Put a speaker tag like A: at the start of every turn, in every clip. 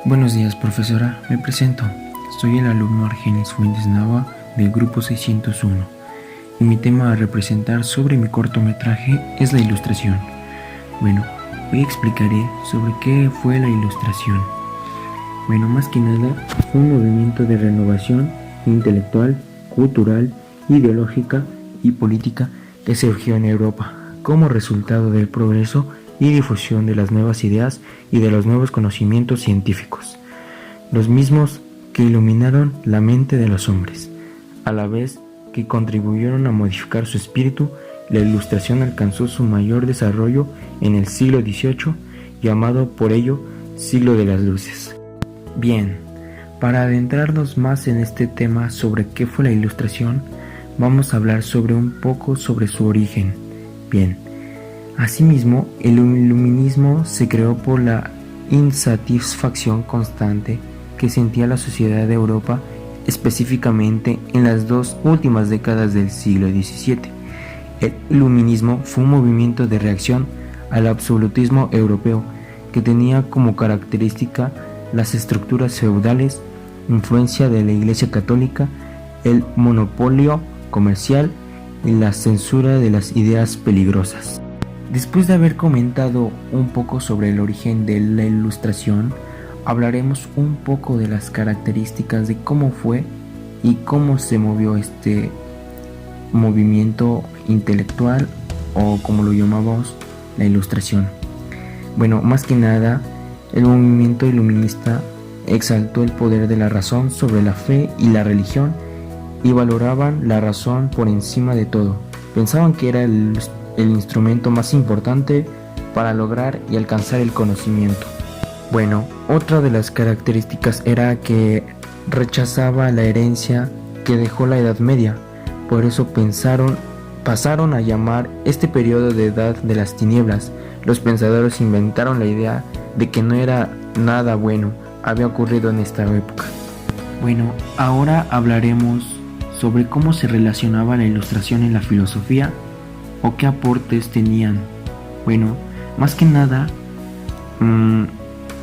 A: Buenos días, profesora. Me presento. Soy el alumno Argenis Fuentes Nava del grupo 601 y mi tema a representar sobre mi cortometraje es la ilustración. Bueno, hoy explicaré sobre qué fue la ilustración. Bueno, más que nada, fue un movimiento de renovación intelectual, cultural, ideológica y política que surgió en Europa como resultado del progreso y difusión de las nuevas ideas y de los nuevos conocimientos científicos, los mismos que iluminaron la mente de los hombres, a la vez que contribuyeron a modificar su espíritu. La ilustración alcanzó su mayor desarrollo en el siglo XVIII, llamado por ello siglo de las luces. Bien, para adentrarnos más en este tema sobre qué fue la ilustración, vamos a hablar un poco sobre su origen. Bien, asimismo, el iluminismo se creó por la insatisfacción constante que sentía la sociedad de Europa, específicamente en las dos últimas décadas del siglo XVII. El iluminismo fue un movimiento de reacción al absolutismo europeo que tenía como característica las estructuras feudales, influencia de la Iglesia Católica, el monopolio comercial y la censura de las ideas peligrosas. Después de haber comentado un poco sobre el origen de la ilustración, hablaremos un poco de las características de cómo fue y cómo se movió este movimiento intelectual, o como lo llamamos, la ilustración. Bueno, más que nada, el movimiento iluminista exaltó el poder de la razón sobre la fe y la religión y valoraban la razón por encima de todo. Pensaban que era el instrumento más importante para lograr y alcanzar el conocimiento. Bueno, otra de las características era que rechazaba la herencia que dejó la Edad Media. Por eso pasaron a llamar este periodo de edad de las tinieblas. Los pensadores inventaron la idea de que no era nada bueno había ocurrido en esta época. Bueno, ahora hablaremos sobre cómo se relacionaba la ilustración en la filosofía o qué aportes tenían. Bueno, más que nada,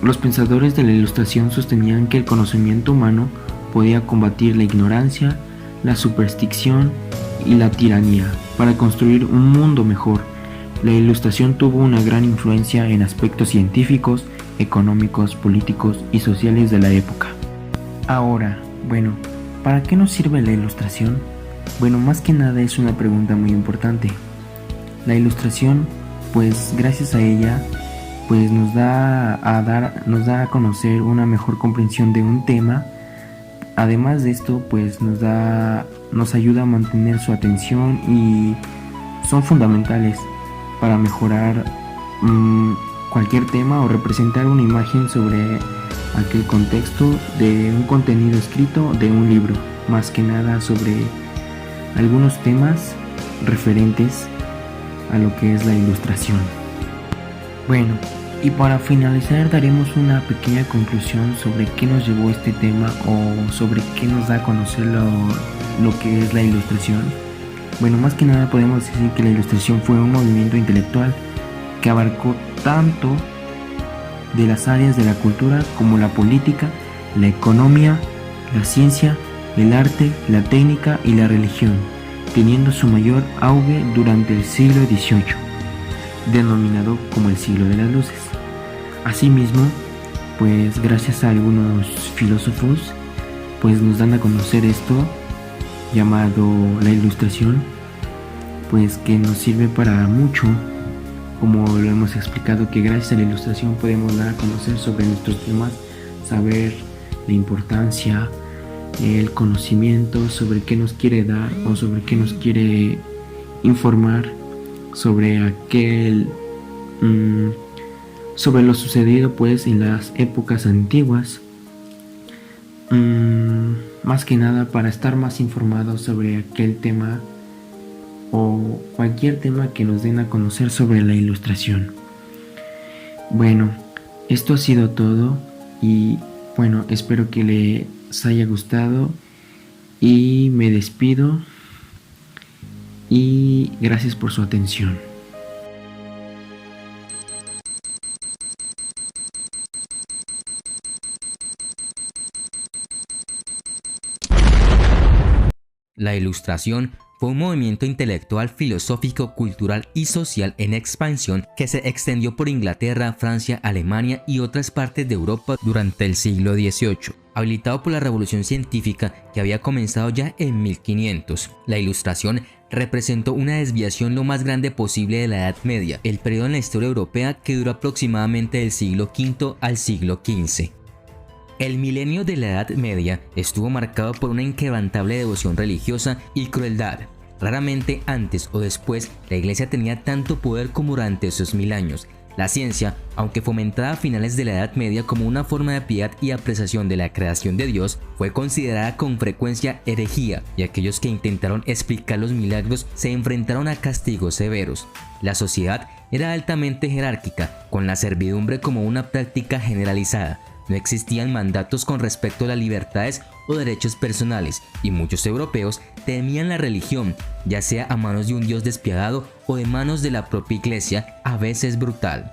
A: los pensadores de la ilustración sostenían que el conocimiento humano podía combatir la ignorancia, la superstición y la tiranía para construir un mundo mejor. La ilustración tuvo una gran influencia en aspectos científicos, económicos, políticos y sociales de la época. Ahora, bueno, ¿para qué nos sirve la ilustración? Bueno, más que nada es una pregunta muy importante. La ilustración, pues gracias a ella, pues nos da a conocer una mejor comprensión de un tema. Además de esto, pues nos ayuda a mantener su atención y son fundamentales para mejorar cualquier tema o representar una imagen sobre aquel contexto de un contenido escrito de un libro, más que nada sobre algunos temas referentes a lo que es la ilustración. Bueno, y para finalizar daremos una pequeña conclusión sobre qué nos llevó este tema o sobre qué nos da a conocer lo que es la ilustración. Bueno, más que nada podemos decir que la ilustración fue un movimiento intelectual que abarcó tanto de las áreas de la cultura como la política, la economía, la ciencia, el arte, la técnica y la religión, teniendo su mayor auge durante el siglo XVIII, denominado como el siglo de las luces. Asimismo, pues gracias a algunos filósofos, pues nos dan a conocer esto llamado la ilustración, pues que nos sirve para mucho, como lo hemos explicado, que gracias a la ilustración podemos dar a conocer sobre nuestros temas, saber la importancia, el conocimiento sobre qué nos quiere dar o sobre qué nos quiere informar sobre sobre lo sucedido pues en las épocas antiguas, más que nada para estar más informados sobre aquel tema o cualquier tema que nos den a conocer sobre la ilustración. Bueno, esto ha sido todo y bueno, espero que les haya gustado y me despido y gracias por su atención.
B: La Ilustración fue un movimiento intelectual, filosófico, cultural y social en expansión que se extendió por Inglaterra, Francia, Alemania y otras partes de Europa durante el siglo XVIII. Habilitado por la revolución científica que había comenzado ya en 1500, la Ilustración representó una desviación lo más grande posible de la Edad Media, el periodo en la historia europea que duró aproximadamente del siglo V al siglo XV. El milenio de la Edad Media estuvo marcado por una inquebrantable devoción religiosa y crueldad. Raramente antes o después la Iglesia tenía tanto poder como durante esos 1000 años. La ciencia, aunque fomentada a finales de la Edad Media como una forma de piedad y apreciación de la creación de Dios, fue considerada con frecuencia herejía, y aquellos que intentaron explicar los milagros se enfrentaron a castigos severos. La sociedad era altamente jerárquica, con la servidumbre como una práctica generalizada. No existían mandatos con respecto a las libertades o derechos personales, y muchos europeos temían la religión, ya sea a manos de un Dios despiadado o de manos de la propia Iglesia, a veces brutal.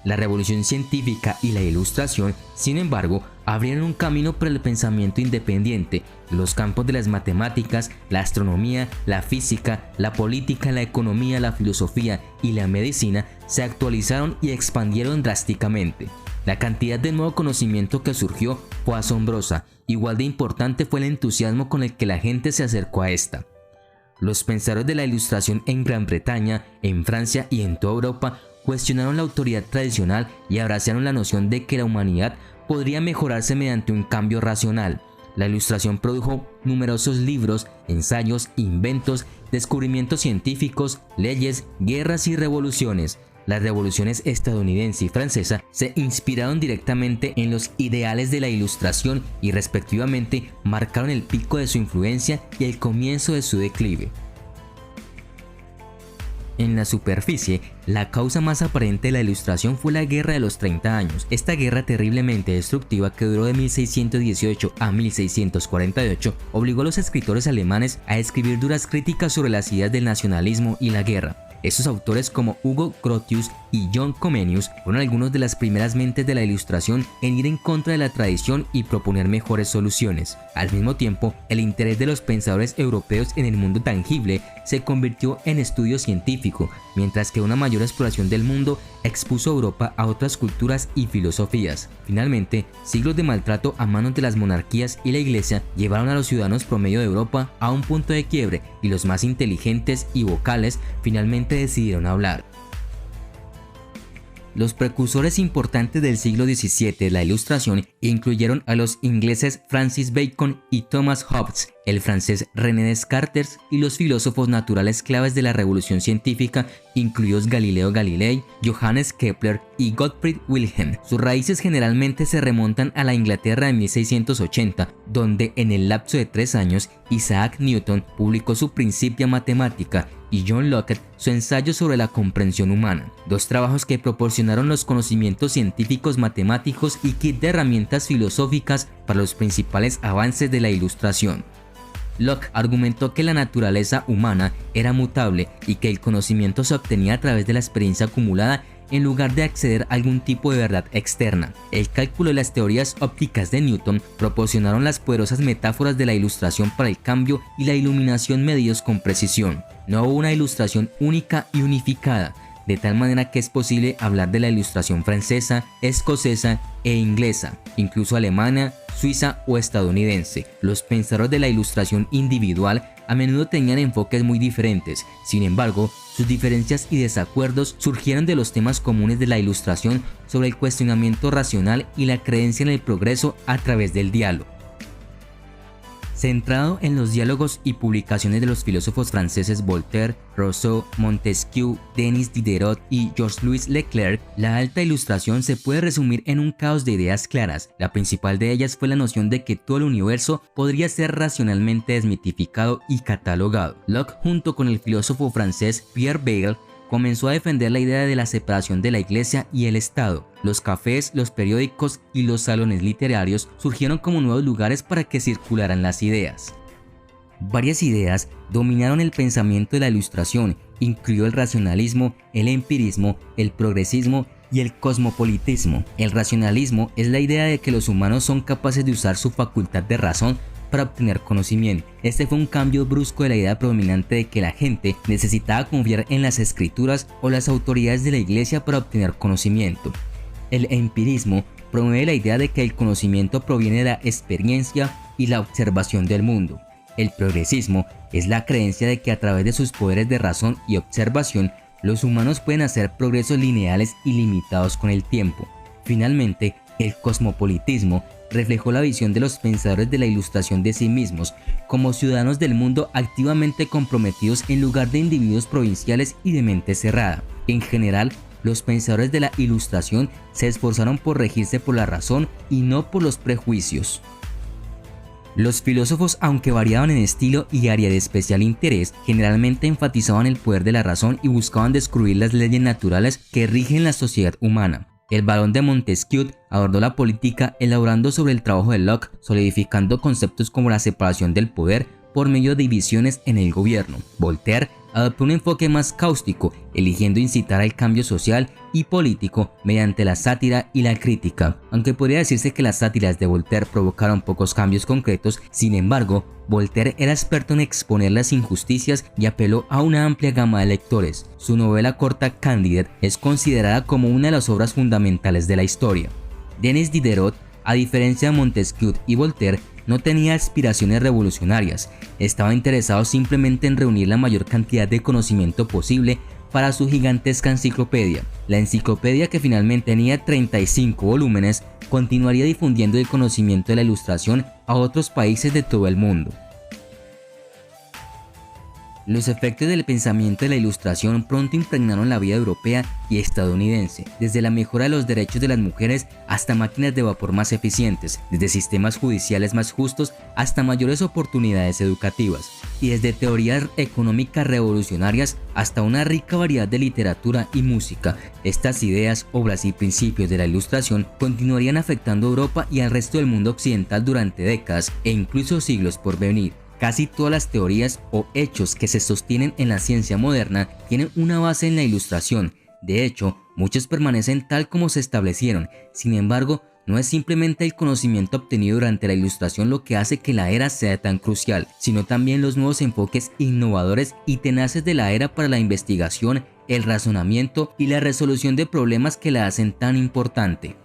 B: La revolución científica y la Ilustración, sin embargo, abrieron un camino para el pensamiento independiente. Los campos de las matemáticas, la astronomía, la física, la política, la economía, la filosofía y la medicina se actualizaron y expandieron drásticamente. La cantidad de nuevo conocimiento que surgió fue asombrosa. Igual de importante fue el entusiasmo con el que la gente se acercó a esta. Los pensadores de la Ilustración en Gran Bretaña, en Francia y en toda Europa cuestionaron la autoridad tradicional y abrazaron la noción de que la humanidad podría mejorarse mediante un cambio racional. La Ilustración produjo numerosos libros, ensayos, inventos, descubrimientos científicos, leyes, guerras y revoluciones. Las revoluciones estadounidense y francesa se inspiraron directamente en los ideales de la Ilustración y respectivamente marcaron el pico de su influencia y el comienzo de su declive. En la superficie, la causa más aparente de la Ilustración fue la Guerra de los 30 años. Esta guerra terriblemente destructiva que duró de 1618 a 1648 obligó a los escritores alemanes a escribir duras críticas sobre las ideas del nacionalismo y la guerra. Estos autores como Hugo Grotius y John Comenius fueron algunos de las primeras mentes de la Ilustración en ir en contra de la tradición y proponer mejores soluciones. Al mismo tiempo, el interés de los pensadores europeos en el mundo tangible se convirtió en estudio científico, mientras que una mayor exploración del mundo expuso a Europa a otras culturas y filosofías. Finalmente, siglos de maltrato a manos de las monarquías y la Iglesia llevaron a los ciudadanos promedio de Europa a un punto de quiebre y los más inteligentes y vocales finalmente decidieron hablar. Los precursores importantes del siglo XVII de la Ilustración incluyeron a los ingleses Francis Bacon y Thomas Hobbes, el francés René Descartes y los filósofos naturales claves de la revolución científica, incluidos Galileo Galilei, Johannes Kepler y Gottfried Wilhelm. Sus raíces generalmente se remontan a la Inglaterra de 1680, donde en el lapso de 3 años Isaac Newton publicó su Principia Mathematica y John Locke su ensayo sobre la comprensión humana, dos trabajos que proporcionaron los conocimientos científicos matemáticos y kit de herramientas filosóficas para los principales avances de la Ilustración. Locke argumentó que la naturaleza humana era mutable y que el conocimiento se obtenía a través de la experiencia acumulada en lugar de acceder a algún tipo de verdad externa. El cálculo y las teorías ópticas de Newton proporcionaron las poderosas metáforas de la Ilustración para el cambio y la iluminación medidos con precisión. No hubo una Ilustración única y unificada, de tal manera que es posible hablar de la Ilustración francesa, escocesa e inglesa, incluso alemana, suiza o estadounidense. Los pensadores de la Ilustración individual a menudo tenían enfoques muy diferentes. Sin embargo, sus diferencias y desacuerdos surgieron de los temas comunes de la Ilustración sobre el cuestionamiento racional y la creencia en el progreso a través del diálogo. Centrado en los diálogos y publicaciones de los filósofos franceses Voltaire, Rousseau, Montesquieu, Denis Diderot y Georges-Louis Leclerc, la alta Ilustración se puede resumir en un caos de ideas claras. La principal de ellas fue la noción de que todo el universo podría ser racionalmente desmitificado y catalogado. Locke, junto con el filósofo francés Pierre Bayle, comenzó a defender la idea de la separación de la Iglesia y el Estado. Los cafés, los periódicos y los salones literarios surgieron como nuevos lugares para que circularan las ideas. Varias ideas dominaron el pensamiento de la Ilustración, incluido el racionalismo, el empirismo, el progresismo y el cosmopolitismo. El racionalismo es la idea de que los humanos son capaces de usar su facultad de razón para obtener conocimiento. Este fue un cambio brusco de la idea predominante de que la gente necesitaba confiar en las escrituras o las autoridades de la iglesia para obtener conocimiento. El empirismo promueve la idea de que el conocimiento proviene de la experiencia y la observación del mundo. El progresismo es la creencia de que a través de sus poderes de razón y observación, los humanos pueden hacer progresos lineales y limitados con el tiempo. Finalmente, el cosmopolitismo reflejó la visión de los pensadores de la Ilustración de sí mismos como ciudadanos del mundo activamente comprometidos en lugar de individuos provinciales y de mente cerrada. En general, los pensadores de la Ilustración se esforzaron por regirse por la razón y no por los prejuicios. Los filósofos, aunque variaban en estilo y área de especial interés, generalmente enfatizaban el poder de la razón y buscaban descubrir las leyes naturales que rigen la sociedad humana. El barón de Montesquieu abordó la política elaborando sobre el trabajo de Locke, solidificando conceptos como la separación del poder por medio de divisiones en el gobierno. Voltaire adoptó un enfoque más cáustico, eligiendo incitar al cambio social y político mediante la sátira y la crítica. Aunque podría decirse que las sátiras de Voltaire provocaron pocos cambios concretos, sin embargo, Voltaire era experto en exponer las injusticias y apeló a una amplia gama de lectores. Su novela corta Candide es considerada como una de las obras fundamentales de la historia. Denis Diderot, a diferencia de Montesquieu y Voltaire, no tenía aspiraciones revolucionarias, estaba interesado simplemente en reunir la mayor cantidad de conocimiento posible para su gigantesca enciclopedia. La enciclopedia, que finalmente tenía 35 volúmenes, continuaría difundiendo el conocimiento de la Ilustración a otros países de todo el mundo. Los efectos del pensamiento de la Ilustración pronto impregnaron la vida europea y estadounidense, desde la mejora de los derechos de las mujeres hasta máquinas de vapor más eficientes, desde sistemas judiciales más justos hasta mayores oportunidades educativas, y desde teorías económicas revolucionarias hasta una rica variedad de literatura y música. Estas ideas, obras y principios de la Ilustración continuarían afectando a Europa y al resto del mundo occidental durante décadas e incluso siglos por venir. Casi todas las teorías o hechos que se sostienen en la ciencia moderna tienen una base en la Ilustración. De hecho, muchos permanecen tal como se establecieron. Sin embargo, no es simplemente el conocimiento obtenido durante la Ilustración lo que hace que la era sea tan crucial, sino también los nuevos enfoques innovadores y tenaces de la era para la investigación, el razonamiento y la resolución de problemas que la hacen tan importante.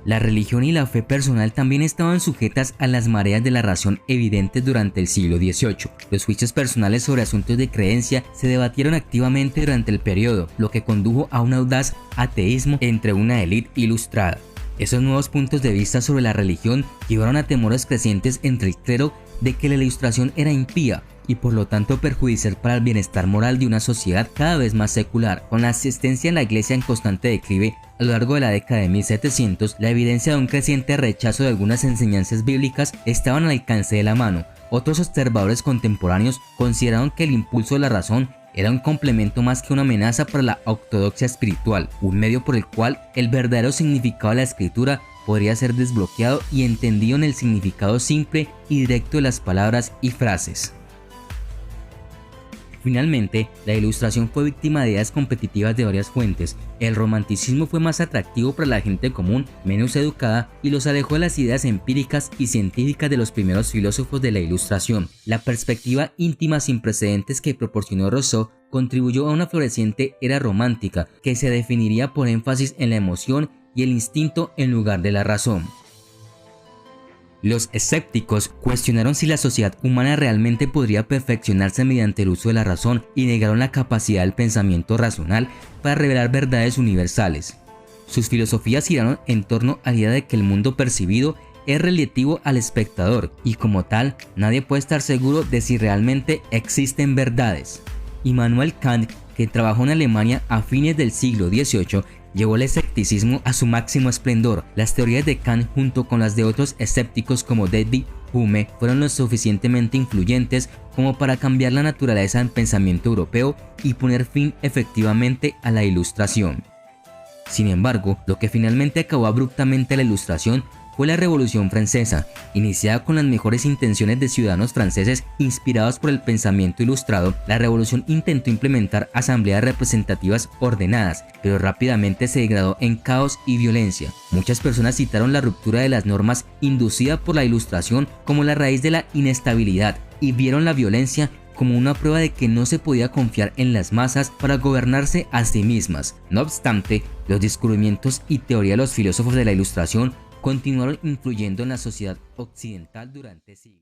B: La religión y la fe personal también estaban sujetas a las mareas de la razón evidentes durante el siglo XVIII. Los juicios personales sobre asuntos de creencia se debatieron activamente durante el periodo, lo que condujo a un audaz ateísmo entre una élite ilustrada. Esos nuevos puntos de vista sobre la religión llevaron a temores crecientes entre el clero de que la Ilustración era impía y por lo tanto perjudicial para el bienestar moral de una sociedad cada vez más secular. Con la asistencia en la iglesia en constante declive a lo largo de la década de 1700, la evidencia de un creciente rechazo de algunas enseñanzas bíblicas estaban al alcance de la mano. Otros observadores contemporáneos consideraron que el impulso de la razón era un complemento más que una amenaza para la ortodoxia espiritual, un medio por el cual el verdadero significado de la escritura podría ser desbloqueado y entendido en el significado simple y directo de las palabras y frases. Finalmente, la Ilustración fue víctima de ideas competitivas de varias fuentes. El romanticismo fue más atractivo para la gente común, menos educada, y los alejó de las ideas empíricas y científicas de los primeros filósofos de la Ilustración. La perspectiva íntima sin precedentes que proporcionó Rousseau contribuyó a una floreciente era romántica que se definiría por énfasis en la emoción y el instinto en lugar de la razón. Los escépticos cuestionaron si la sociedad humana realmente podría perfeccionarse mediante el uso de la razón y negaron la capacidad del pensamiento racional para revelar verdades universales. Sus filosofías giraron en torno a la idea de que el mundo percibido es relativo al espectador y como tal nadie puede estar seguro de si realmente existen verdades. Immanuel Kant, que trabajó en Alemania a fines del siglo XVIII, llevó el escepticismo a su máximo esplendor. Las teorías de Kant junto con las de otros escépticos como David Hume fueron lo suficientemente influyentes como para cambiar la naturaleza del pensamiento europeo y poner fin efectivamente a la Ilustración. Sin embargo, lo que finalmente acabó abruptamente la Ilustración fue la Revolución Francesa. Iniciada con las mejores intenciones de ciudadanos franceses inspirados por el pensamiento ilustrado, la revolución intentó implementar asambleas representativas ordenadas, pero rápidamente se degradó en caos y violencia. Muchas personas citaron la ruptura de las normas inducida por la Ilustración como la raíz de la inestabilidad y vieron la violencia como una prueba de que no se podía confiar en las masas para gobernarse a sí mismas. No obstante, los descubrimientos y teoría de los filósofos de la Ilustración continuaron influyendo en la sociedad occidental durante siglos.